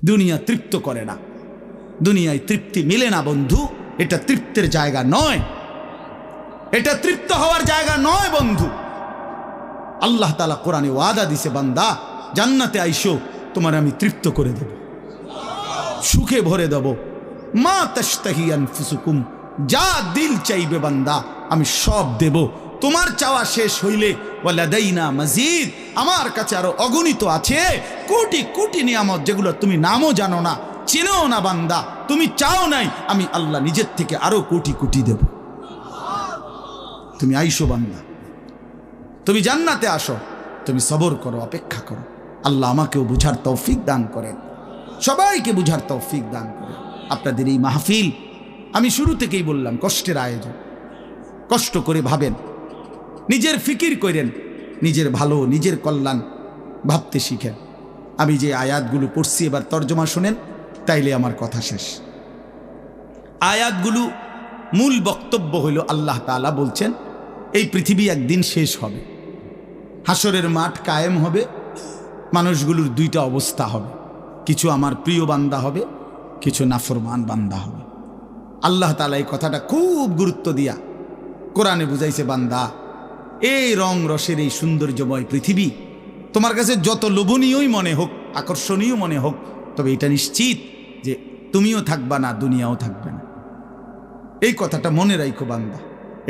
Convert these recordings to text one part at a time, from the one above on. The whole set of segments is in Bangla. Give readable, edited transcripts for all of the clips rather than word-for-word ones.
দুনিয়া তৃপ্ত করে না, দুনিয়ায় তৃপ্তি মিলে না বন্ধু। এটা তৃপ্তের জায়গা নয়, এটা তৃপ্ত হওয়ার জায়গা নয় বন্ধু। আল্লাহ তাআলা কোরআনে ওয়াদা দিছে, বান্দা জান্নাতে আইসো, তোমার আমি তৃপ্ত করে দেব, সুখে ভরে দেব। মা তাশতাহি আনফুসুকুম, যা দিল চাইবে বান্দা আমি সব দেব। তোমার চাওয়া শেষ হইলে ওয়ালাদাইনা মাজিদ, আমার কাছে আরো অগণিত আছে কোটি কোটি নিয়ামত, যেগুলো তুমি নামও জানো না, চিনো না বান্দা। তুমি চাও নাই, আমি আল্লাহ নিজের থেকে আরো কোটি কোটি দেব। তুমি আইসো বান্দা, তুমি জান্নাতে আসো, তুমি সবর করো, অপেক্ষা করো। আল্লাহ আমাকেও বুঝার তৌফিক দান করেন, সবাইকে বুঝার তৌফিক দান করেন। আপনাদের এই মাহফিল আমি শুরু থেকেই বললাম কষ্টের আয়োজন। কষ্ট করে ভাবেন, নিজের ফিকির করেন, নিজের ভালো নিজের কল্যাণ ভাবতে শিখেন। আমি যে আয়াতগুলো পড়ছি এবার তর্জমা শুনেন, তাইলে আমার কথা শেষ। আয়াতগুলো মূল বক্তব্য হইল আল্লাহ তাআলা বলছেন এই পৃথিবী একদিন শেষ হবে, হাসরের মাঠ কায়েম হবে, মানুষগুলোর দুইটা অবস্থা হবে, কিছু আমার প্রিয় বান্দা হবে, কিছু নাফরমান বান্দা হবে। আল্লাহ তাআলা এই কথাটা খুব গুরুত্ব দিয়া কোরআনে বুঝাইছে, বান্দা এই রং রসের এই সৌন্দর্যময় পৃথিবী তোমার কাছে যত লোভনীয়ই মনে হোক, আকর্ষণীয় মনে হোক, তবে এটা নিশ্চিত যে তুমিও থাকবা না, দুনিয়াও থাকবে না। এই কথাটা মনে রাখো বান্দা।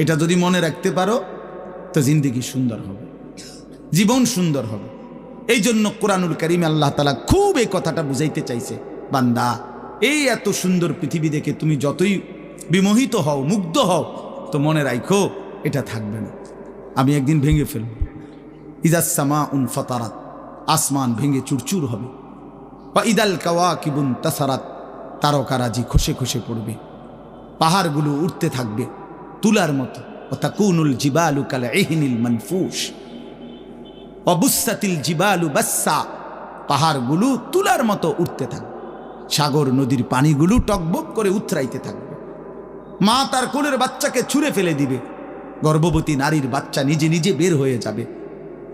এটা যদি মনে রাখতে পারো তো জিন্দেগি সুন্দর হবে, জীবন সুন্দর হবে। এই জন্য কোরআনুল কারীমে আল্লাহ তাআলা খুব এই কথাটা বুঝাইতে চাইছে, বান্দা এই এত সুন্দর পৃথিবী দেখে তুমি যতই বিমোহিত হও, মুগ্ধ হও, তো মনে রাখো এটা থাকবে না, আমি একদিন ভেঙে ফেলব। ইযাস সামাউন ফাতারাত, আসমান ভেঙে চুরচুর হবে। ওয়া ইদাল কাওয়াকিবুন তাসারাত, তারকারাজি খসে খসে পড়বে, পাহাড়গুলো উঠতে থাকবে তুলার মতো। ওয়া তাকুনুল জিবালু কাল ইহনিল মানফুশ ওয়া বুসাতিল জিবালু বাসসা, পাহাড়গুলো তুলার মতো উঠতে থাকবে, সাগর নদীর পানিগুলো টকবক করে উতরাইতে থাকবে। মা তার কোলের বাচ্চাকে ছুঁড়ে ফেলে দিবে, গর্ভবতী নারীর বাচ্চা নিজে নিজে বের হয়ে যাবে,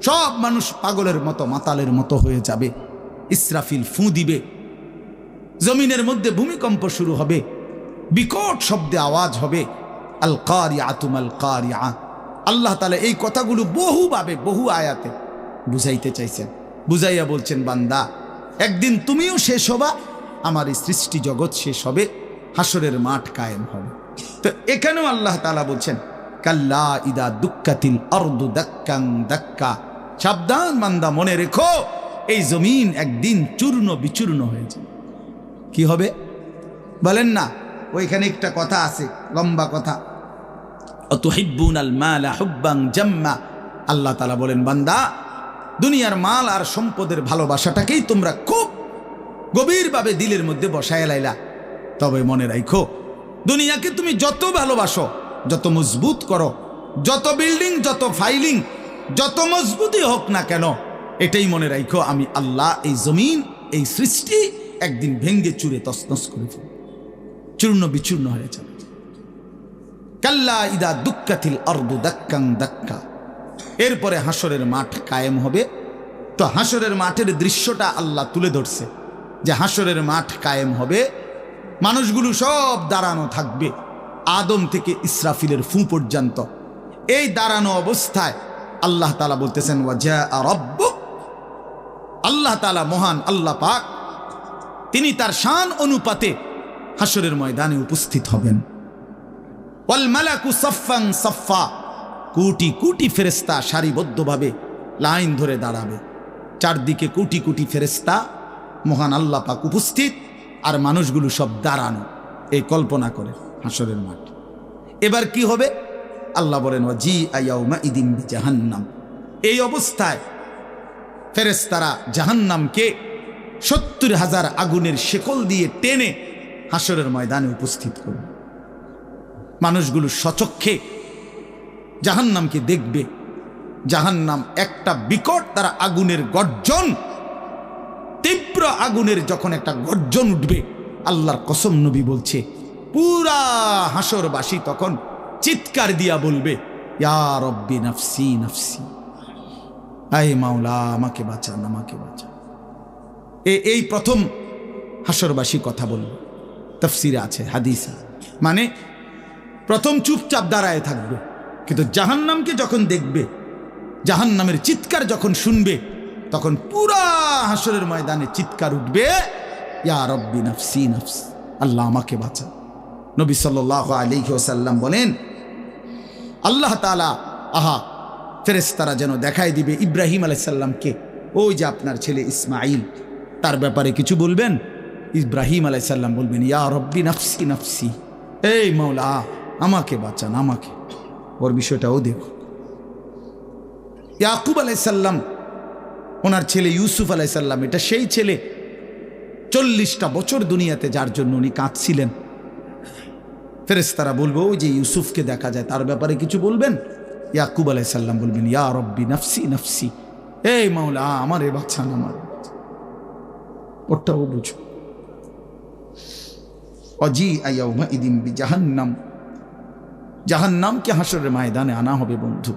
সব মানুষ পাগলের মতো মাতালের মতো হয়ে যাবে। ইসরাফিল ফুঁ দিবে, জমিনের মধ্যে ভূমিকম্প শুরু হবে, বিকট শব্দে আওয়াজ হবে। আল কারিআতু মাল কারিআ। আল্লাহ তাআলা এই কথাগুলো বহুভাবে বহু আয়াতে বুঝাইতে চাইছেন, বুঝাইয়া বলছেন, বান্দা একদিন তুমিও শেষ হবা, আমার এই সৃষ্টি জগৎ শেষ হবে, হাসরের মাঠ কায়েম হবে। তো এখানেও আল্লাহ তাআলা বলছেন, কাল্লা ইদা দুক্কাতিল আরদু দাক্কান দাক্কা, সাবধান বান্দা, মনে রেখো এই জমিন একদিন চূর্ণ বিচূর্ণ হয়ে যাবে। কি হবে বলেন না? ওইখানে একটা কথা আছে, লম্বা কথা, অতুহিব্বুনাল মালা হুব্বান জাম্মা। আল্লাহ তাআলা বলেন, বান্দা দুনিয়ার মাল আর সম্পদের ভালোবাসাটাকেই তোমরা খুব গভীরভাবে দিলের মধ্যে বসায় লাইলা। তবে মনে রাখো, দুনিয়াকে তুমি যত ভালোবাসো, যত মজবুত করো, যত বিল্ডিং, যত ফাইলিং, যত মজবুতই হোক না কেন, এটাই মনে রাখো আমি আল্লাহ এই জমিন, এই সৃষ্টি একদিন ভেঙ্গে চুরে তছনছ করে ফেলব, চূর্ণ বিচূর্ণ হয়ে যাবে। কাল্লা ইদা দুক্কাতিল আরদু দাক্কান দাক্কা। এরপরে হাসরের মাঠ কায়েম হবে। তো হাসরের মাঠের দৃশ্যটা আল্লাহ তুলে ধরছে যে হাসরের মাঠ কায়েম হবে, মানুষগুলো সব দাঁড়ানো থাকবে, আদম থেকে ইসরাফিলের ফু পর্যন্ত। এই দাঁড়ানো অবস্থায় আল্লাহ তাআলা বলতেছেন, ওয়াজা রাব্বুক, আল্লাহ তাআলা মহান আল্লাহ পাক, তিনি তার শান অনুপাতে হাসরের ময়দানে উপস্থিত হবেন। ওয়াল মালাকু সাফফান সাফফা, কোটি কোটি ফেরেশতা সারিবদ্ধভাবে লাইন ধরে দাঁড়াবে, চারদিকে কোটি কোটি ফেরেশতা, মহান আল্লাহ পাক উপস্থিত, আর মানুষগুলো সব দাঁড়ানো। এই কল্পনা করে হাসরের মাঠ। এবার কি হবে? আল্লাহ বলেন, ওয়াজিআ ইয়াউমাইদিন বিজাহান্নাম। এই অবস্থায় ফেরেশতারা জাহান্নামকে ৭০,০০০ আগুনের শেকল দিয়ে টেনে হাসরের ময়দানে উপস্থিত করবে। মানুষগুলো সচক্ষে জাহান্নামকে দেখবে। জাহান্নাম একটা বিকট তারা আগুনের গর্জন, তীব্র আগুনের যখন একটা গর্জন উঠবে, আল্লাহর কসম নবী বলছে, পুরা হাসরবাসী তখন চিৎকার দিয়া বলবে, ইয়া রব্বি নাফসি নাফসি, আয় মাওলা আমাকে বাঁচান, আমাকে বাঁচান। এই প্রথম হাসরবাসী কথা বলবে, তাফসিরে আছে, হাদিসে। মানে প্রথম চুপচাপ দাঁড়ায় থাকবে, কিন্তু জাহান্নামকে যখন দেখবে, জাহান্নামের চিৎকার যখন শুনবে, তখন পুরা হাসরের ময়দানে চিৎকার উঠবে, ইয়া রব্বি নাফসি নাফস, আল্লাহ আমাকে বাঁচা। নবী সাল্লাল্লাহু আলাইহি ওয়াসাল্লাম বলেন, আল্লাহ তাআলা ফেরেশতারা যেন দেখাই দিবে ইব্রাহিম আলাইহিস সালামকে, ওই যে আপনার ছেলে ইসমাঈল, তার ব্যাপারে কিছু বলবেন। ইব্রাহিম আলাইহিস সালাম বলবেন, ইয়া রব্বি নাফসি নাফসি, এই মাওলা আমাকে বাঁচান, আমাকে। ওর বিষয়টাও দেখো। ইয়াকুব আলাইহিস সালাম, ওনার ছেলে ইউসুফ আলাইহিস সালাম, এটা সেই ছেলে 40টা বছর দুনিয়াতে, যার জন্য উনি কাঁদছিলেন। ফেরেশতারা বলবো, ওই যে ইউসুফকে দেখা যায়, তার ব্যাপারে কিছু বলবেন। ইয়াকুব আলাইহিস সালাম বলবেন, ইয়া রব্বি নাফসি নাফসি, এই মাওলা আমারে বাঁচান, আমার। ওটাও বুঝো। অজি আয়াউমা ইদিন বি জাহান্নাম, জাহান্নামকে হাসরের ময়দানে আনা হবে। বন্ধু,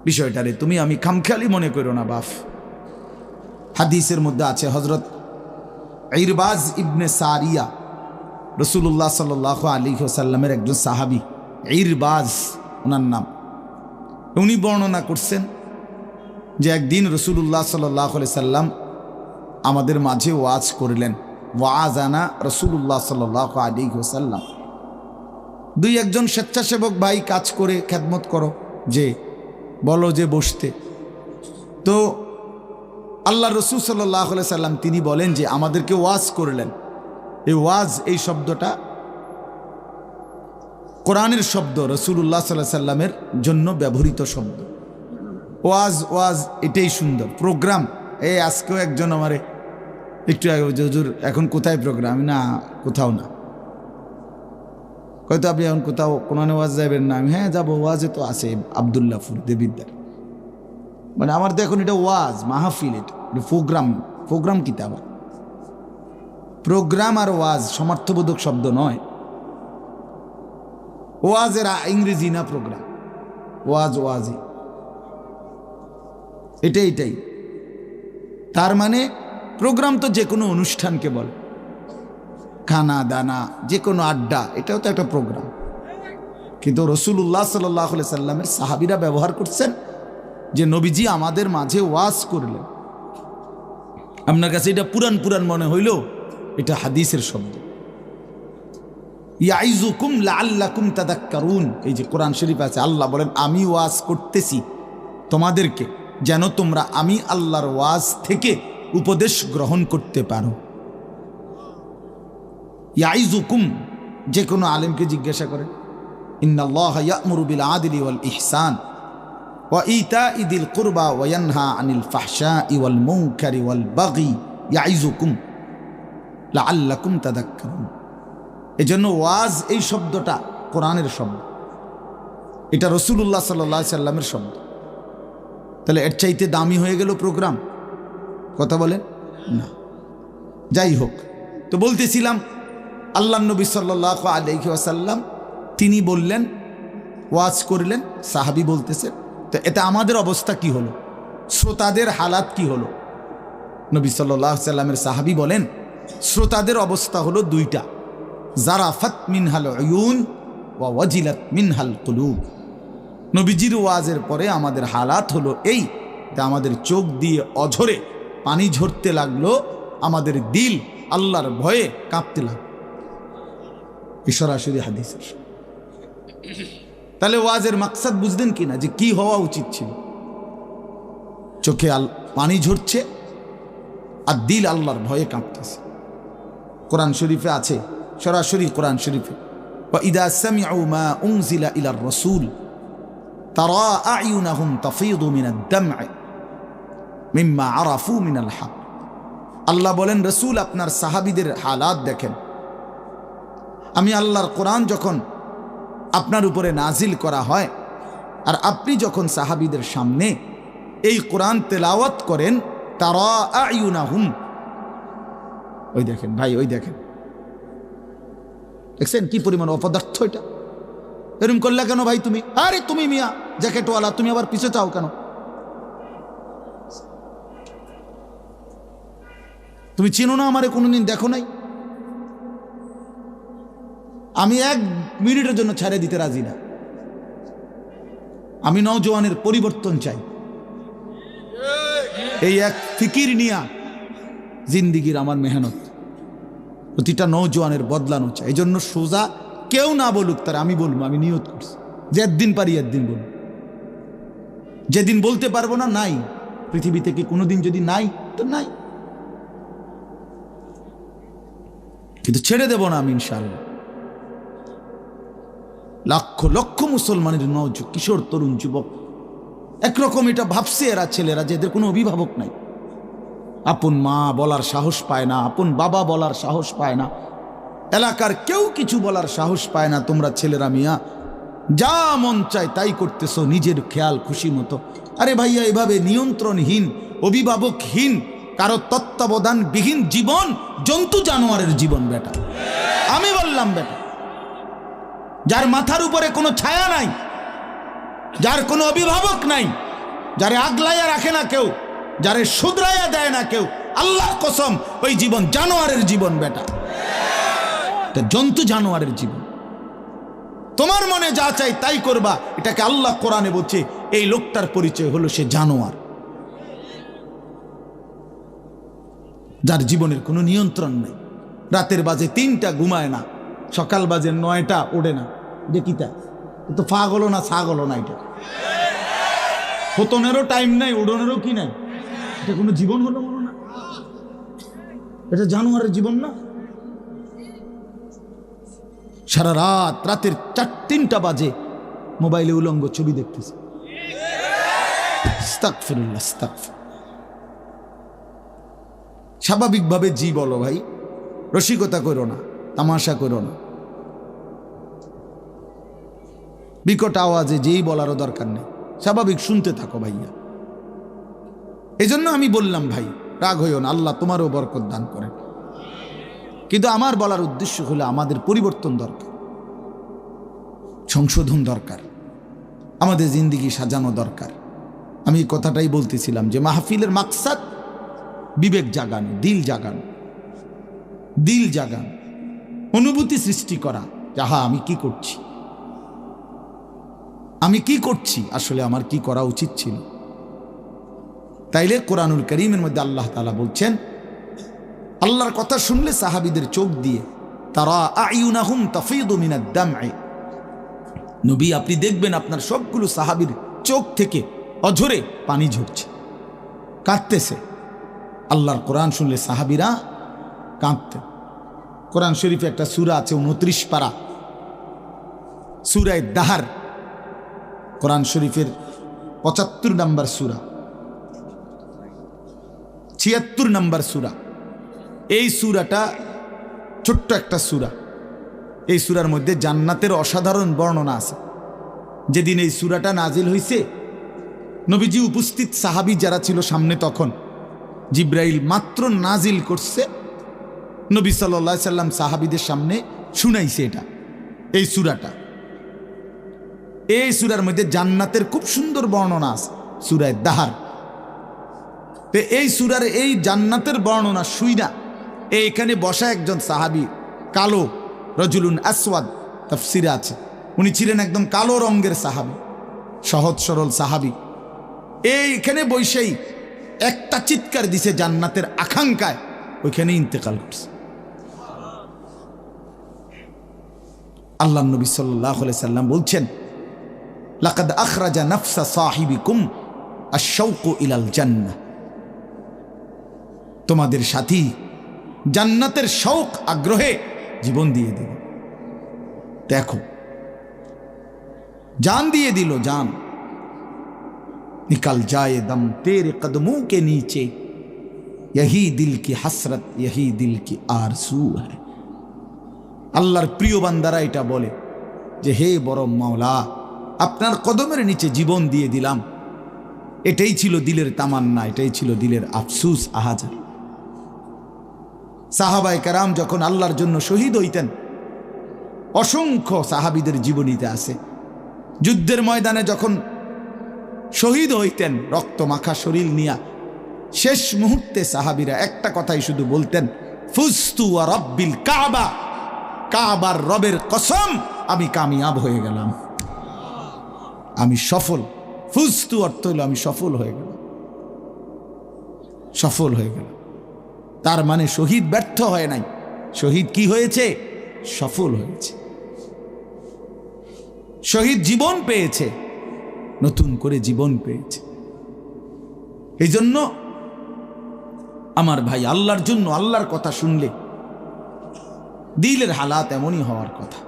বিষয়টারে তুমি আমি খামখেয়ালি মনে করো না বাপ। হাদিসের মধ্যে আছে, হযরত ইরবাজ ইবনে সারিয়া, রাসূলুল্লাহ সাল্লাল্লাহু আলাইহি ওয়াসাল্লামের একজন সাহাবী, ইরবাজ ওনার নাম। উনি বর্ণনা করছেন যে একদিন রাসূলুল্লাহ সাল্লাল্লাহু আলাইহি সাল্লাম আমাদের মাঝে ওয়াজ করলেন। ওয়াজানা রাসূলুল্লাহ সাল্লাল্লাহু আলাইহি ওয়াসাল্লাম। দুই একজন স্বেচ্ছাসেবক ভাই কাজ করে খেদমত করো, যে বলো যে বসতে। তো আল্লাহ রসুল সাল্লাল্লাহু আলাইহি সাল্লাম তিনি বলেন যে আমাদেরকে ওয়াজ করলেন। এই ওয়াজ, এই শব্দটা কোরআনের শব্দ, রাসূলুল্লাহ সাল্লাল্লাহু আলাইহি সাল্লামের জন্য ব্যবহৃত শব্দ। ওয়াজ, ওয়াজ এটাই সুন্দর। প্রোগ্রাম, এই আজকেও একজন আমারে একটু আগে, হুজুর এখন কোথায় প্রোগ্রাম? না, কোথাও না। হয়তো আপনি এখন কোথাও কোরআনে ওয়াজ যাবেন না? আমি হ্যাঁ যাবো, ওয়াজে তো আছে আবদুল্লাহপুর দেবিদ্দার। মানে আমার তো এখন এটা ওয়াজ মাহফিল, এটা প্রোগ্রাম। প্রোগ্রাম কি? আবার প্রোগ্রাম আর ওয়াজ সমার্থবোধক শব্দ নয়। ওয়াজের ইংরেজি না প্রোগ্রাম, ওয়াজ ওয়াজি, এটাই। তার মানে প্রোগ্রাম তো যে কোনো অনুষ্ঠানকে বলে, খানা দানা, যে কোনো আড্ডা, এটাও তো একটা প্রোগ্রাম। কিন্তু রাসূলুল্লাহ সাল্লাল্লাহু আলাইহি সাল্লামের সাহাবীরা ব্যবহার করছেন যে নবীজি আমাদের মাঝে ওয়াজ করলেন। আপনার কাছে এটা পুরান পুরান মনে হইল, এটা হাদিসের শব্দ। ইয়াইজুকুম লাআল্লাকুম তাযাক্কারুন, এই যে কোরআন শরীফ আছে, আল্লাহ বলেন আমি ওয়াজ করতেছি তোমাদেরকে, যেন তোমরা আমি আল্লাহর ওয়াজ থেকে উপদেশ গ্রহণ করতে পারো। ইয়াইজুকুম, যে কোনো আলেমকে জিজ্ঞাসা করেন, ইন্নাল্লাহা ইয়া'মুরু বিল আদলি ওয়াল ইহসান ওয়া ইতাই যিল কুরবা ওয়া ইয়ানহা আনিল ফাহশাই ওয়াল মুনকারি ওয়াল বাগি ইয়াইজুকুম লাআল্লাকুম তাযাক্কারুন। এজন্য ওয়াজ, এই শব্দটা কোরআনের শব্দ, এটা রাসূলুল্লাহ সাল্লাল্লাহু আলাইহি সাল্লামের শব্দ। তাহলে এর চাইতে দামি হয়ে গেল প্রোগ্রাম? কথা বলেন না। যাই হোক, তো বলতেছিলাম আল্লাহ নবী সাল্লাল্লাহু আলাইহি ওয়াসাল্লাম তিনি বললেন, ওয়াজ করলেন, সাহাবী বলতেছেন। তো এটা আমাদের অবস্থা কি হলো, শ্রোতাদের হালাত কি হলো? নবী সাল্লাল্লাহু আলাইহি সাল্লামের সাহাবী বলেন, শ্রোতাদের অবস্থা হলো দুইটা, জারাফাত মিনহাল উয়ুন ওয়া ওয়াজিলাত মিনহাল কুলুব। নবীজির ওয়াজের পরে আমাদের হালাত হলো এই, আমাদের চোখ দিয়ে অঝরে পানি ঝরতে লাগলো, আমাদের দিল আল্লাহর ভয়ে কাঁপতে লাগলো। সরাসরি হাদিসের। তাহলে ওয়াজের মাকসাদ বুঝলেন কিনা, যে কি হওয়া উচিত ছিল? চোখে পানি ঝরছে আর দিল আল্লাহর ভয়ে কাঁপতেছে। কোরআন শরীফে আছে, সরাসরি কোরআন শরীফে, ওয়া ইদা সামিউ মা উনজিলা ইলার রাসূল তারা আ'য়ুনাহুম তাফীদু মিনাদ দাম'i মিম্মা আরাফু মিনাল হক। আল্লাহ বলেন, রাসূল আপনার সাহাবীদের হালাত দেখেন। আমি আল্লাহর কোরআন যখন আপনার উপরে নাজিল করা হয়, আর আপনি যখন সাহাবীদের সামনে এই কোরআন তেলাওয়াত করেন, তারা আ'য়ুনাহুম, ওই দেখেন ভাই, ওই দেখেন, দেখছেন কি পরিমাণ অপদার্থ এটা? এরকম করলে কেন ভাই তুমি? আরে তুমি মিয়া জ্যাকেটওয়ালা, তুমি আবার পিছে চাও কেন? তুমি চিনো না আমারে, কোনোদিন দেখো নাই? আমি 1 মিনিটের জন্য ছাড়ে দিতে রাজি না। আমি নওজওয়ানের পরিবর্তন চাই। এই এক ফিকির নিয়া জিন্দিগির আমার মেহনত, প্রতিটা নওজওয়ানের বদলানো চাই। এই জন্য সোজা কেউ না বলুক, তার আমি বলবো, আমি নিয়ত করছি যে একদিন পারি একদিন বলবো। যেদিন বলতে পারবো না, নাই। পৃথিবী থেকে কোনোদিন যদি নাই তো নাই, কিন্তু ছেড়ে দেব না আমি ইনশাআল্লাহ। লক্ষ লক্ষ মুসলমানের কিশোর তরুণ যুবক একরকম এটা ভাবছে, এরা ছেলেরা যে এদের কোনো অভিভাবক নাই, আপন মা বলার সাহস পায় না, আপন বাবা বলার সাহস পায় না, এলাকার কেউ কিছু বলার সাহস পায় না। তোমরা ছেলেরা মিয়া যা মন চায় তাই করতেছো নিজের খেয়াল খুশি মতো। আরে ভাইয়া, এভাবে নিয়ন্ত্রণহীন, অভিভাবকহীন, কারো তত্ত্বাবধানবিহীন জীবন জন্তু জানোয়ারের জীবন বেটা। আমি বললাম বেটা, যার মাথার উপরে কোনো ছায়া নাই, যার কোনো অভিভাবক নাই, যারে আগলাইয়া রাখে না কেউ, যারে শুধরাইয়া দেয় না কেউ, আল্লাহর কসম ওই জীবন জানোয়ারের জীবন বেটা, জন্তু জানোয়ারের জীবন। তোমার মনে যা চাই তাই করবা, এটাকে আল্লাহ কোরআনে বলছে এই লোকটার পরিচয় হলো সে জানোয়ার, যার জীবনের কোনো নিয়ন্ত্রণ নেই। রাতের বাজে 3টা ঘুমায় না, সকাল বাজে 9টা ওঠে না। দেখিতা তো ফাগলো না ছাগলো না, এটা হতনেরও টাইম নাই, উড়নেরও কি নাই। এটা কোনো জীবন হলো না, এটা জানোয়ারের জীবন না। সারা রাত, রাতের 3টা বাজে মোবাইলে উলঙ্গ ছবি দেখতেছে। আস্তাগফিরুল্লাহ, আস্তাগফিরুল্লাহ। স্বাভাবিকভাবে জি বলো ভাই, রসিকতা করো না, তামাশা করো না। বিকট আওয়াজে যেই বলারও দরকার নেই, স্বাভাবিক শুনতে থাকো ভাইয়া। এই জন্য আমি বললাম ভাই, রাগ হইও না, আল্লাহ তোমারও বরকত দান করেন। কিন্তু আমার বলার উদ্দেশ্য হলো আমাদের পরিবর্তন দরকার, সংশোধন দরকার, আমাদের জিন্দিগি সাজানো দরকার। আমি এই কথাটাই বলতেছিলাম যে মাহফিলের মাকসাদ বিবেক জাগানো, দিল জাগানো, দিল জাগানো, অনুভূতি সৃষ্টি করা। যাহা আমি কি করছি, আমি কি করছি, আসলে আমার কি করা উচিত ছিল। তাইলে কোরআনুল কারীমের মধ্যে আল্লাহ তাআলা বলছেন, আল্লাহর কথা শুনলে সাহাবীদের চোখ দিয়ে তারা আয়ুনাহুম তাফিদু মিনাদ দাম'i, নবী আপনি দেখবেন আপনার সবগুলো সাহাবীর চোখ থেকে অঝরে পানি ঝরছে, কাঁদতেছে। আল্লাহর কোরআন শুনলে সাহাবীরা কাঁদতেন। কোরআন শরীফে একটা সূরা আছে 29 পারা, সূরা দাহার, কোরআন শরীফের 75 নম্বর সূরা, 76 নম্বর সূরা। এই সূরাটা ছোট্ট একটা সূরা। এই সূরার মধ্যে জান্নাতের অসাধারণ বর্ণনা আছে। যেদিন এই সূরাটা নাজিল হয়েছে, নবীজি উপস্থিত সাহাবী যারা ছিল সামনে, তখন জিব্রাইল মাত্র নাজিল করছে, নবী সাল্লাল্লাহু আলাইহি সাল্লাম সাহাবীদের সামনে শুনাইছে এটা, এই সূরাটা। এই সূরার মধ্যে জান্নাতের খুব সুন্দর বর্ণনা আছে, সূরা দাহার। তো এই সূরার এই জান্নাতের বর্ণনা শুইনা এইখানে বসা একজন সাহাবী, কালো, রজুলুন আসওয়াদ তাফসিরে আছে, উনি ছিলেন একদম কালো রঙের সাহাবী, সহজ সরল সাহাবী। এইখানে বসেই একটা চিৎকার দিছে জান্নাতের আকাঙ্ক্ষায়, ওইখানে ইন্তেকাল করছে। আল্লাহর নবী সাল্লাল্লাহু আলাইহি সাল্লাম বলছেন, লাকাদ আখরাজা নাফসা সাহিবিকুম আশ-শাওকু ইলাল জান্নাহ, তোমাদের সাথী জান্নাতের শৌক আগ্রহে জীবন দিয়ে দিল। দেখো, जान दिए दिलो जान, निकल जाए दम तेरे कदमों के नीचे, यही दिल की हसरत यही दिल की आरज़ू है। আল্লাহর প্রিয় বান্দারা এটা বলে যে হে বড় মাওলা, আপনার কদমের নিচে জীবন দিয়ে দিলাম, এটাই ছিল দিলের তামান্না, এটাই ছিল দিলের আফসোস, আহাজার। সাহাবায়ে কেরাম যখন আল্লাহর জন্য শহীদ হইতেন, অসংখ্য সাহাবীদের জীবনীতে আছে, যুদ্ধের ময়দানে যখন শহীদ হইতেন রক্ত মাখা শরীর নিয়া, শেষ মুহূর্তে সাহাবীরা একটা কথাই শুধু বলতেন, ফুস্তু ওয়া রাব্বিল কাবা, কাবার রবের কসম আমি কামিয়াব হয়ে গেলাম, আমি সফল। ফুস্তু অর্থ হলো আমি সফল হয়ে গেলাম, সফল হয়ে গেলাম। তার মানে শহীদ ব্যর্থ হয় নাই, শহীদ কি হয়েছে? সফল হয়েছে। শহীদ জীবন পেয়েছে, নতুন করে জীবন পেয়েছে। এই জন্য আমার ভাই, আল্লাহর জন্য আল্লাহর কথা শুনলে দিলের হালাত এমনই হওয়ার কথা।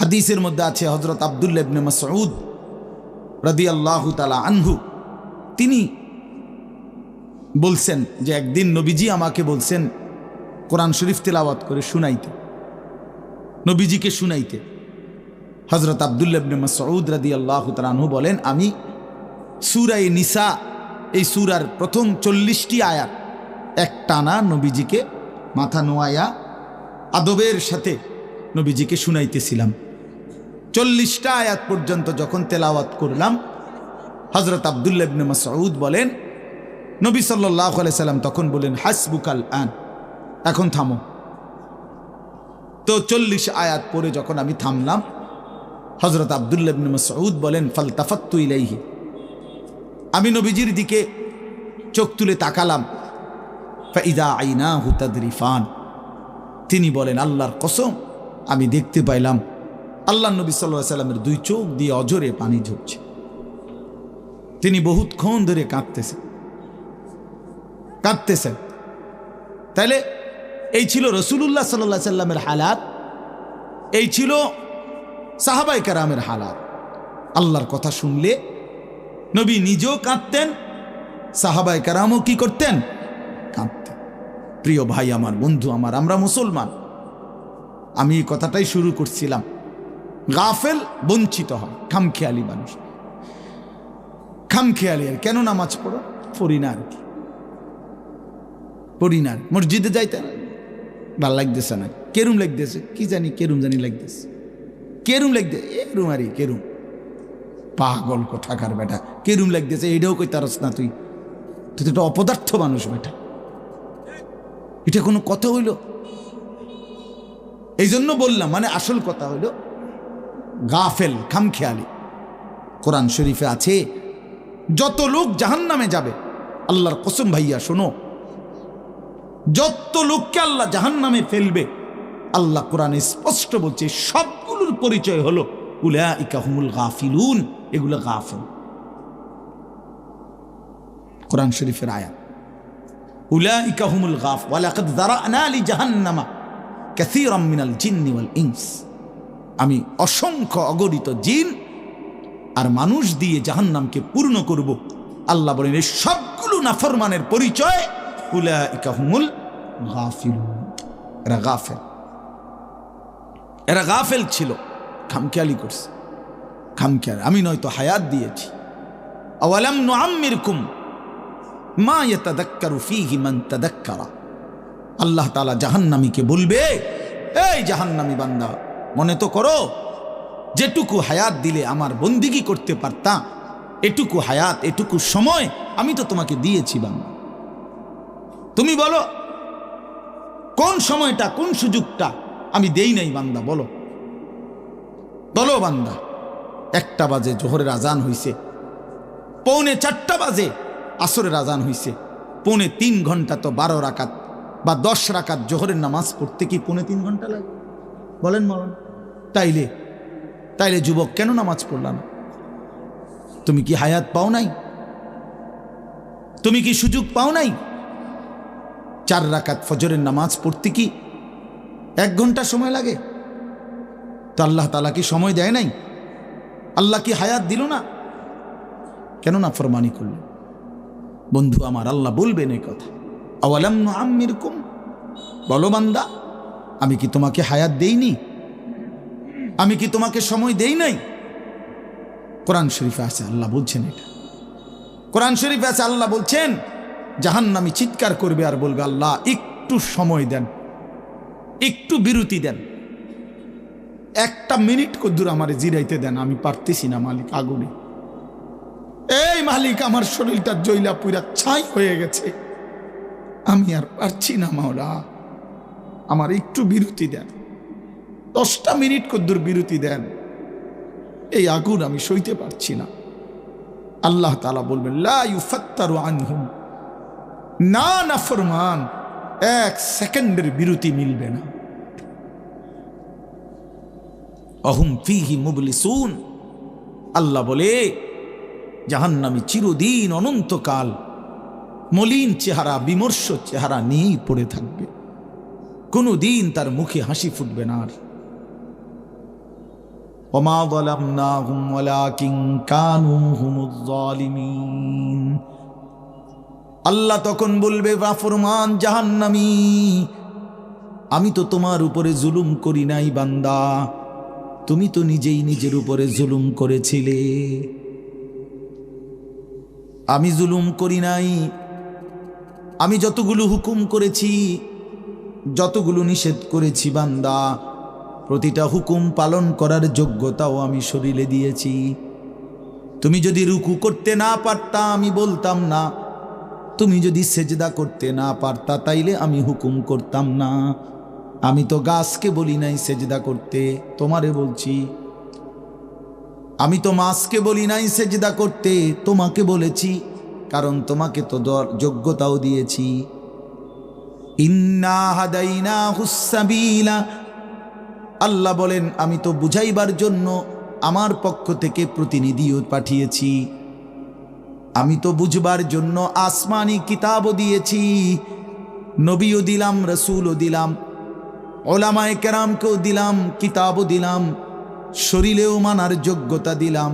হাদিসের মধ্যে আছে, হযরত আব্দুল্লাহ ইবনে মাসউদ রাদিয়াল্লাহু তাআলা আনহু তিনি বলছেন যে একদিন নবীজি আমাকে বলছেন কোরআন শরীফ তেলাওয়াত করে শুনাইতে, নবীজিকে শুনাইতে। হযরত আব্দুল্লাহ ইবনে মাসউদ রাদিয়াল্লাহু তাআলা আনহু বলেন, আমি সূরা নিসা, এই সূরার প্রথম 40টি আয়াত একটানা নবীজিকে মাথা নোয়ায়া আদবের সাথে নবীজিকে শুনাইতেছিলাম। 40টা আয়াত পর্যন্ত যখন তেলাওয়াত করলাম, হযরত আব্দুল্লাহ ইবনে মাসউদ বলেন, নবী সাল্লাল্লাহু আলাইহি সাল্লাম তখন বলেন, হাসবুকাল আন, এখন থামো। তো 40 আয়াত পরে যখন আমি থামলাম, হযরত আব্দুল্লাহ ইবনে মাসউদ বলেন, ফালতাফাত্তু ইলাইহি, আমি নবীজির দিকে চোখ তুলে তাকালাম, ফাইদা আইনাহু তাদরিফান, তিনি বলেন আল্লাহর কসম আমি দেখতে পাইলাম আল্লাহ নবী সাল্লাল্লাহু আলাইহি সাল্লামের দুই চোখ দিয়ে অঝরে পানি ঝরছে। তিনি বহুতক্ষণ ধরে কাঁদতেছেন। তাহলে এই ছিল রাসূলুল্লাহ সাল্লাল্লাহু আলাইহি সাল্লামের হালাত, এই ছিল সাহাবায়ে কেরামের হালাত। আল্লাহর কথা শুনলে নবী নিজেও কাঁদতেন, সাহাবায়ে কেরামও কি করতেন? কাঁদতেন। প্রিয় ভাই আমার, বন্ধু আমার, আমরা মুসলমান। আমি এই কথাটাই শুরু করছিলাম, গাফেল বঞ্চিত হয়, খামখেয়ালি মানুষ, খামখেয়ালি। আর কেন নামাজ পড়ো? পড়ি না আর কি, পড়ি না। মসজিদে যাইতে না, ভাল লাগতেছে না, কেরুম লাগতেছে, কি জানি কেরুম জানি লাগতেছে, কেরুম লাগতেছে, এরুম আর কেরুম, পাগল কোঠাকার বেটা, কেরুম লাগতেছে, এটাও কই তারস না, তুই তো একটা অপদার্থ মানুষ বেটা, এটা কোনো কথা হইল? এই জন্য বললাম, মানে আসল কথা হইল গাফেল, খামখেয়ালি। কোরআন শরীফে আছে যত লোক জাহান্নামে যাবে, আল্লাহর কসম ভাইয়া শোনো, যত লোককে আল্লাহ জাহান্নামে ফেলবে, আল্লাহ কোরআনে স্পষ্ট বলছে সবগুলোর পরিচয় হলো উলাইকা হুমুল গাফিলুন, এগুলো গাফেল। কোরআন শরীফের আয়াত, উলাইকা হুমুল গাফ ওয়ালাকাদ যারানা লিজাহান্নামা কাসীরাম মিনাল জিন্নি ওয়াল ইনস, আমি অসংখ্য অগণিত জিন আর মানুষ দিয়ে জাহান্নামকে পূর্ণ করব। আল্লাহ বলেন এই সবগুলো নাফরমানের পরিচয় উলাইকা হুমুল গাফিলুন, এরা গাফেল, এরা গাফেল ছিল, খামখেয়ালি করছে, খামখেয়াল। আমি নয়তো হায়াত দিয়েছি, আওয়ালাম নুআম্মিরকুম মা ইয়াতাযাক্কারু ফীহি মান তাযাক্কারা। আল্লাহ তাআলা জাহান্নামীকে বলবে, এই জাহান্নামী বান্দা, মনে তো করো যেটুকু হায়াত দিলে আমার বন্দিগি করতে পারতাম, এটুকু হায়াত, এটুকু সময় আমি তো তোমাকে দিয়েছি বান্দা। তুমি বলো কোন সময়টা, কোন সুযোগটা আমি দেই নাই বান্দা, বলো বলো বান্দা। 1টা বাজে জোহরের আজান হইছে, 3:45 বাজে আসরের আজান হইছে, 3.5 ঘন্টা তো 12 রাকাত বা 10 রাকাত জোহরের নামাজ পড়তে কি 3.5 ঘন্টা লাগে? বলেন বলেন। তাইলে যুবক কেন নামাজ পড়লা না? তুমি কি হায়াত পাও নাই? তুমি কি সুযোগ পাও নাই? 4 রাকাত ফজরের নামাজ পড়তে কি 1 ঘন্টা সময় লাগে? তো আল্লাহ তাআলা কি সময় দেয় নাই? আল্লাহ কি হায়াত দিল না? কেন না ফরমানি করলেন? বন্ধু আমার, আল্লাহ বলবেন এই কথা, আওয়ালাম নুআম্মিরকুম, বলো বান্দা আমি কি তোমাকে হায়াত দেইনি? আমি কি তোমাকে সময় দেই নাই? কোরআন শরীফে আছে আল্লাহ বলছেন এটা। কোরআন শরীফে আছে আল্লাহ বলছেন জাহান্নামী চিৎকার করবে আর বলবে, আল্লাহ একটু সময় দেন, একটু বিরতি দেন, 1টা মিনিট কদ্দুর আমারে জিরাইতে দেন, আমি পারতেছি না মালিক, আগুনে এই মালিক, আমার শরীরটা জইলা পুরা ছাই হয়ে গেছে, আমি আর পারছি না মাওলা, আমার একটু বিরতি দেন, 10টা মিনিট কদ্দুর বিরতি দেন, এই আগুন আমি সইতে পারছি না। আল্লাহ তাআলা বলবেন লা ইউফাত্তারু আনহুম, না নাফরমান, 1 সেকেন্ডের বিরতি মিলবে না। অহুম ফিহি মুবলিসুন, আল্লাহ বলে জাহান্নামী চিরদিন অনন্তকাল মলিন চেহারা, বিমর্ষ চেহারা নিয়েই পড়ে থাকবে, কোনদিন তার মুখে হাসি ফুটবে না। আর ওমা যালামনাহুম ওয়ালাকিন কানু হুমুজ জালিমিন, আল্লাহ তখন বলবে নাফরমান জাহান্নামী, আমি তো তোমার উপরে জুলুম করি নাই বান্দা, তুমি তো নিজেই নিজের উপরে জুলুম করেছিলে, আমি জুলুম করি নাই। আমি যতগুলো হুকুম করেছি, যতগুলো নিষেধ করেছি বান্দা, প্রতিটা হুকুম পালন করার যোগ্যতাও আমি শরীরে দিয়েছি। তুমি যদি রুকু করতে না পারতা আমি বলতাম না, তুমি যদি সেজদা করতে না পারতা তাইলে আমি হুকুম করতাম না। আমি তো গাছকে বলি নাই সেজদা করতে, তোমারে বলছি। আমি তো মাছকে বলি নাই সেজদা করতে, তোমাকে বলেছি, কারণ তোমাকে তো যোগ্যতাও দিয়েছি। ইন্না হাদাইনাহুস সাবিলা, আল্লাহ বলেন আমি তো বুঝাইবার জন্য আমার পক্ষ থেকে প্রতিনিধিও পাঠিয়েছি, আমি তো বুঝবার জন্য আসমানি কিতাবও দিয়েছি, নবীও দিলাম, রসুলও দিলাম, ওলামায়ে কেরামকেও দিলাম, কিতাবও দিলাম, শরীরেও মানার যোগ্যতা দিলাম,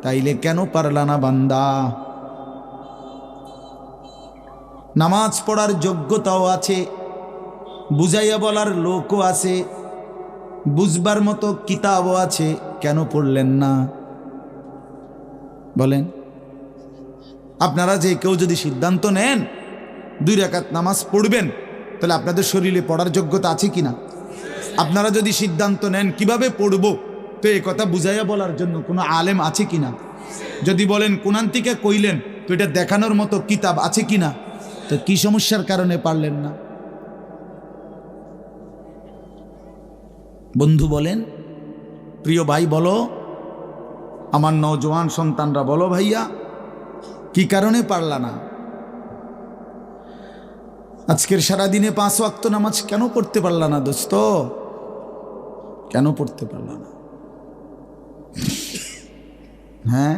তাইলে কেন পারলা না বান্দা? নামাজ পড়ার যোগ্যতাও আছে, বুঝাইয়া বলার লোকও আছে, বুঝবার মতো কিতাবও আছে, কেন পড়লেন না বলেন? আপনারা যে কেউ যদি সিদ্ধান্ত নেন 2 রাকাত নামাজ পড়বেন, তাহলে আপনাদের শরীরে পড়ার যোগ্যতা আছে কিনা? আপনারা যদি সিদ্ধান্ত নেন কিভাবে পড়বো, তো এই কথা বুঝাইয়া বলার জন্য কোনো আলেম আছে কিনা? যদি বলেন কোরআন থেকে কইলেন, তো এটা দেখানোর মতো কিতাব আছে কিনা? তো কি সমস্যার কারণে পারলেন না? বন্ধু বলেন, প্রিয় ভাই বলো, আমার নওজোয়ান সন্তানরা বলো, ভাইয়া কি কারণে পারলা না? আজকের সারাদিনে 5 ওয়াক্ত নামাজ কেন পড়তে পারলা না দোস্ত? কেন পড়তে পারলা না? হ্যাঁ,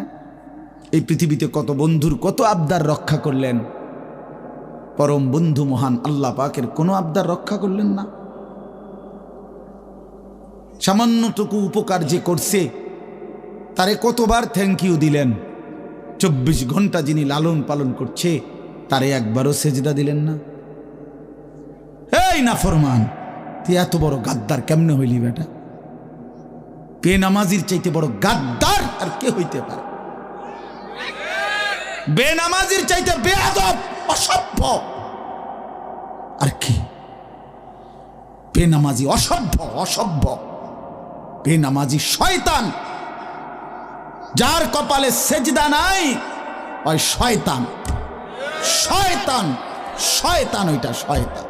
এই পৃথিবীতে কত বন্ধুর কত আবদার রক্ষা করলেন, পরম বন্ধু মহান আল্লাহ পাকের কোনো আবদার রক্ষা করলেন না। সামান্যটুকু উপকার যে করছে তারে কতবার থ্যাংক ইউ দিলেন, 24 ঘন্টা যিনি লালন পালন করছে তারে একবারও সেজদা দিলেন না। এই নাফরমান, তুই এত বড় গাদ্দার কেমনে হইলি বেটা? বেনামাজির চাইতে বড় গাদ্দার আর কে হইতে পারে? বেনামাজির চাইতে বেয়াদব, অসভ্য আর কি? বেনামাজি অসভ্য, অসভ্য বেনামাজি শয়তান, যার কপালে সেজদা নাই ওই শয়তান, শয়তান, শয়তান, ওইটা শয়তান।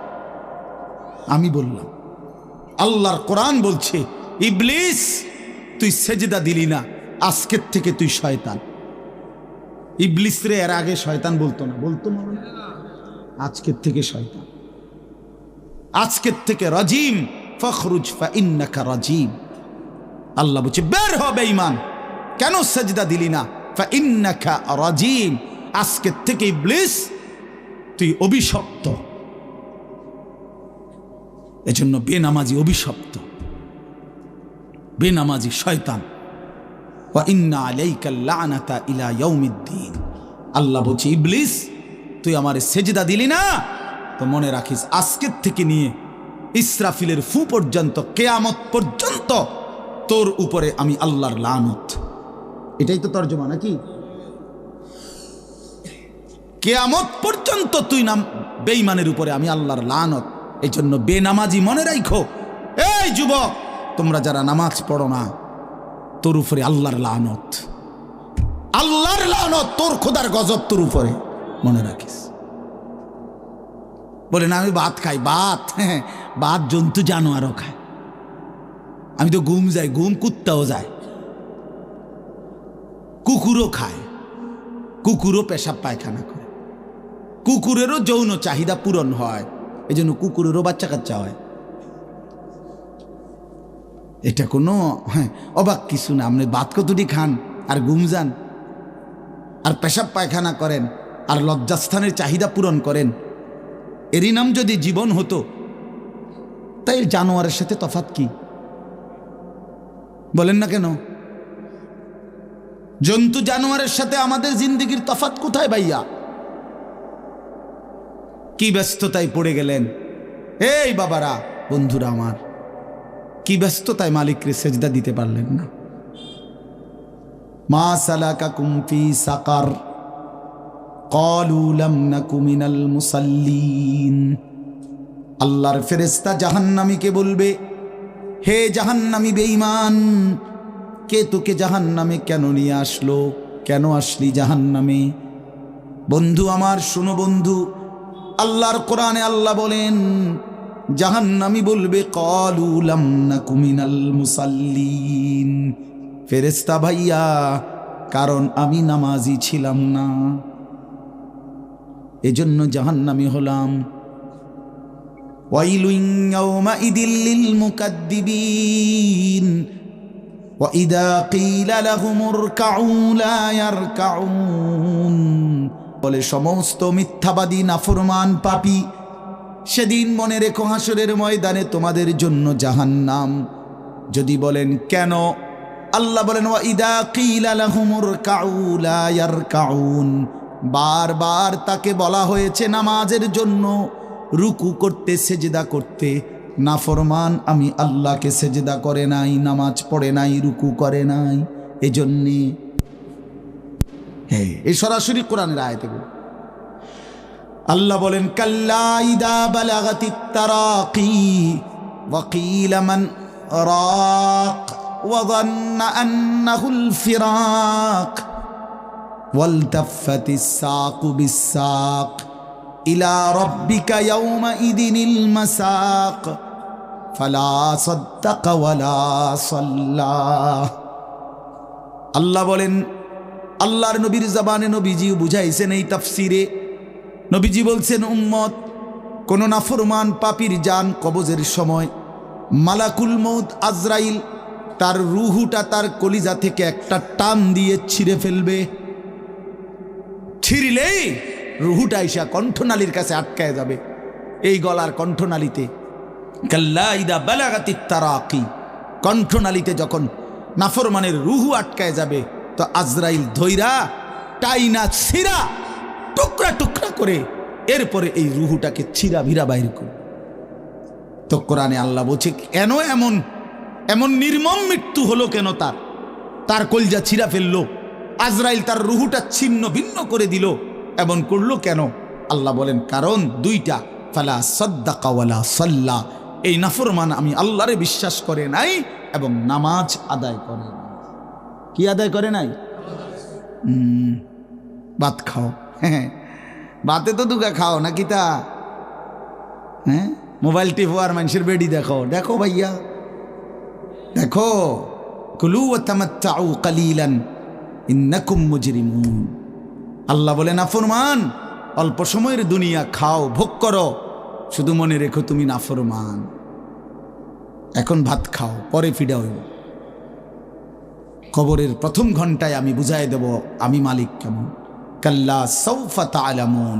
আমি বললাম, আল্লাহর কোরআন বলছে, ইবলিস তুই সেজদা দিলি না, আজকের থেকে তুই শয়তান। ইবলিস রে এর আগে শয়তান বলতো না, বলতো না, আজকের থেকে শয়তান, আজকের থেকে রাজিম, ফখরুজ ফা ইন্নাকা রাজিম। আল্লাহ বলছে বের হ বেঈমান, কেন সেজদা দিলি না? ফা ইন্নাকা রাজিম, আজকের থেকে ইবলিস তুই অভিশপ্ত। এজন্য বেনামাজি অভিশপ্ত, বেনামাজি শয়তান। ওয়া ইন্না আলাইকা লানাতা ইলা ইয়াউমিদ্দিন। আল্লাহ বলছে ইবলিস তুই আমারে সেজদা দিলি না, তো মনে রাখিস আজকের থেকে নিয়ে ইসরাফিলের ফু পর্যন্ত, কিয়ামত পর্যন্ত তোর উপরে আমি আল্লাহর লানত। এটাই তো তর্জমা নাকি? কিয়ামত পর্যন্ত তুই নাম বেঈমানের উপরে আমি আল্লাহর লানত। এই জন্য বেনামাজি মনে রাখো, এই যুবক তোমরা যারা নামাজ পড়ো না, তোর উপরে আল্লাহর লানত, আল্লাহর লানত, তোর খোদার গজব তোর উপরে, মনে রাখিস। বলে না আমি ভাত খাই, ভাত, হ্যাঁ ভাত জন্তু জানোয়ারও খায়। আমি তো ঘুম যাই, ঘুম কুত্তাও যায়, কুকুরও খায়, কুকুরও পেশাব পায়খানা করে, কুকুরেরও যৌন চাহিদা পূরণ হয়, এই জন্য কুকুরেরও বাচ্চা কাচ্চা হয়। এটা কোনো অবাক কিছু না। আপনি ভাত কতটি খান আর ঘুম যান আর পেশাব পায়খানা করেন আর লজ্জাস্থানের চাহিদা পূরণ করেন, এরই নাম যদি জীবন হতো, তাই জানোয়ারের সাথে তফাৎ কি বলেন না কেন? জন্তু জানোয়ারের সাথে আমাদের জিন্দেগির তফাৎ কোথায় ভাইয়া? কি ব্যস্ততায় পড়ে গেলেন এই বাবারা, বন্ধুরা আমার, কি ব্যস্ততায় মালিককে সেজদা দিতে পারলেন না? মা সালাকাকুম ফি সাকার ক্বালু লাম নাকু মিনাল মুসাল্লিন। আল্লাহর ফেরেশতা জাহান্নামীকে বলবে, হে জাহান্নামী বেঈমান, কে তোকে জাহান্নামে কেন নিয়ে আসলো? কেন আসলি জাহান্নামে? বন্ধু আমার শোনো বন্ধু, আল্লাহর কোরআনে আল্লাহ বলেন জাহান্নামী বলবে ক্বালু লাম নাকু মিনাল মুসাল্লিন, ফেরেশতা ভাইয়া কারণ আমি নামাজি ছিলাম না, এজন্য জাহান্নামী হলাম। ওয়াইলুন ইয়াওমাইদিল লিল মুকাদ্দিবিন ওয়া ইযা ক্বিলা লাহুমুর কাউ লা ইয়ারকাউন। বলে সমস্ত মিথ্যাবাদী নাফরমান পাপী, সেদিন মনে রেখো হাসরের ময়দানে তোমাদের জন্য জাহান্নাম। যদি বলেন কেন, আল্লাহ বলেন ওয়া ইযা ক্বিলা লাহুমুর কাউ লা ইয়ারকাউন, বারবার তাকে বলা হয়েছে নামাজের জন্য, রুকু করতে, সেজদা করতে, নাফরমান আমি আল্লাহকে সেজদা করে নাই, নামাজ পড়ে নাই, রুকু করে নাই, এজন্যে। হ্যাঁ, এই সরাসরি কোরআনের আয়াতে আল্লাহ বলেন কাল্লা ইদা বালাগাতিত তারাকি ওয়া কিলা মান রাক ওয়া যান্না আন্নাহুল ফিরাক ওয়ালতাফাতিস সাকু বিস-সাক ইলা রাব্বিকা ইয়াওমাইদিনিল মাসাক ফালা সাদ্দাকা ওয়ালা সাল্লা। আল্লাহ বলেন, আল্লাহর নবীর জবানে নবীজি বুঝাইছেন এই তাফসিরে। নবীজি বলছেন উম্মত, কোন নাফরমান পাপীর জান কবজের সময় মালাকুল মউত আজরাইল তার রুহুটা তার কলিজা থেকে একটা টান দিয়ে ছিঁড়ে ফেলবে। ছিঁড়লেই রুহুটা ইসা কণ্ঠনালীর কাছে আটকায় যাবে, এই গলার কণ্ঠনালীতে। কাল্লা ইদা বালাগাতিত তারাকি, কণ্ঠনালীতে যখন নাফরমানের রুহু আটকায় যাবে, তো আজরাইল ধৈরা টাইনা ছিঁড়া টুকরা টুকরা করে এরপরে এই রুহুটাকে ছিঁড়া ভিড়া বাইর করে। তো কোরআনে আল্লাহ বলছে কেন এমন এমন নির্মম মৃত্যু হলো কেন? তার কলজা ছিঁড়া ফেললো, আজরাইল তার রুহুটা ছিন্ন ভিন্ন করে দিল, এমন করলো কেন? আল্লাহ বলেন কারণ দুইটা, ফালা সাদ্দাকা ওয়ালা সাল্লা, এই নাফরমান আমি আল্লাহরে বিশ্বাস করে নাই এবং নামাজ আদায় করে নাই। কি আদায় করে নাই? ভাত খাও, হ্যাঁ ভাতে তো দুগা খাও নাকি তা? হ্যাঁ, মোবাইল টিপো আর মানুষের বেডি দেখো, দেখো ভাইয়া দেখো। কুলু ওয়া তামাত্তাউ কালিলান ইন্নাকুম মুজরিমুন। আল্লাহ বলে নাফরমান অল্প সময়ের দুনিয়া খাও, ভোগ করো, শুধু মনে রেখো তুমি নাফরমান। এখন ভাত খাও, পরে ফিডা হইব। কবরের প্রথম ঘন্টায় আমি বুঝাই দেব আমি মালিক কেমন। কাল্লা সাউফা তা'লামুন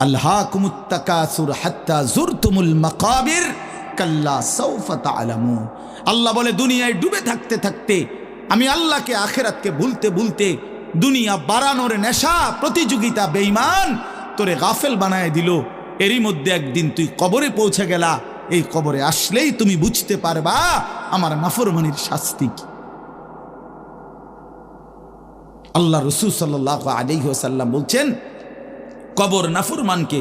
আলহাকুমুত তাকাসুর হাত্তা যুরতুমুল মাকাবির কাল্লা সাউফা তা'লামুন। আল্লাহ বলে দুনিয়ায় ডুবে থাকতে থাকতে আমি আল্লাহকে আখিরাতকে ভুলতে ভুলতে দুনিয়া বাড়ানোর নেশা প্রতিযোগিতা বেঈমান তোরে গাফেল বানায় দিল। এরই মধ্যে একদিন তুই কবরে পৌঁছে গেলা, এই কবরে আসলেই তুমি বুঝতে পারবা আমার নাফরমানির শাস্তি কি। আল্লাহ রাসূল সাল্লাল্লাহু আলাইহি ওয়াসাল্লাম বলছেন কবর নাফরমানকে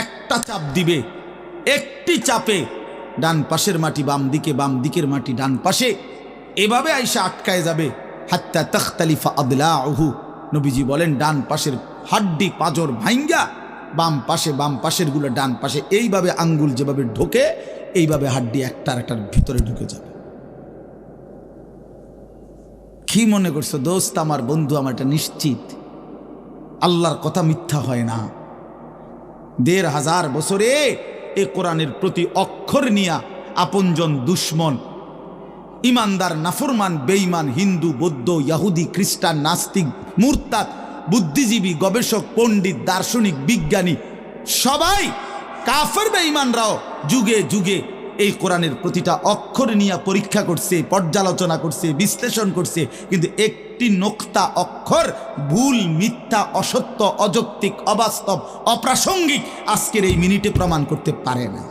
একটা চাপ দিবে, একটি চাপে ডান পাশের মাটি বাম দিকে, বাম দিকের মাটি ডান পাশে, এভাবে আইসা আটকায় যাবে। হাত্তা তাখতালিফা আদলাউহু, নবীজি বলেন ডান পাশের হাড্ডি পাঁজর ভাঙ্গা বাম পাশের গুলো ডান পাশে, এইভাবে আঙ্গুল যেভাবে ঢোকে এইভাবে হাড্ডি একটার ভিতরে ঢুকে যাবে। কি মনে করছো দোস্ত, আমার বন্ধু, আমার এটা নিশ্চিত আল্লাহর কথা মিথ্যা হয় না। ১৫০০ বছরে এ কোরআনের প্রতি অক্ষর নিয়া আপনজন দুশ্মন, ইমানদার নাফরমান বেঈমান, হিন্দু বৌদ্ধ ইহুদি খ্রিস্টান নাস্তিক মুরতাদ বুদ্ধিজীবী গবেষক পণ্ডিত দার্শনিক বিজ্ঞানী সবাই কাফের বেঈমানরাও যুগে যুগে এই কোরআনের প্রতিটা অক্ষর নিয়ে পরীক্ষা করছে, পর্যালোচনা করছে, বিশ্লেষণ করছে, কিন্তু একটি নোক্তা অক্ষর ভুল, মিথ্যা, অসত্য, অযৌক্তিক, অবাস্তব, অপ্রাসঙ্গিক আজকের এই মিনিটে প্রমাণ করতে পারে না।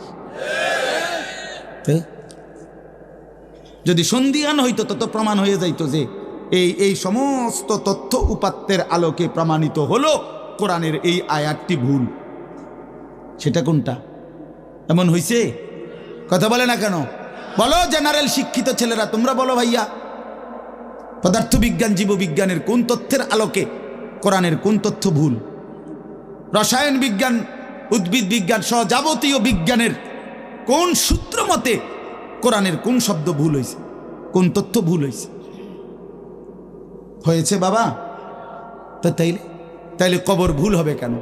যদি সন্দিহান হইতো তত প্রমাণ হয়ে যাইতো যে এই সমস্ত তথ্য উপাত্তের আলোকে প্রমাণিত হলো কোরআনের এই আয়াতটি ভুল। সেটা কোনটা? এমন হইছে? কথা বলে না কেন? বলো জেনারেল শিক্ষিত ছেলেরা, তোমরা বলো ভাইয়া, পদার্থবিজ্ঞান জীববিজ্ঞানের কোন তথ্যের আলোকে কোরআনের কোন তথ্য ভুল? রসায়ন বিজ্ঞান উদ্ভিদ বিজ্ঞান সহ যাবতীয় বিজ্ঞানের কোন সূত্র মতে কোরআনের কোন শব্দ ভুল হয়েছে, কোন তথ্য ভুল হয়েছে? হয়েছে বাবা। তো তাইলে কবর ভুল হবে কেন?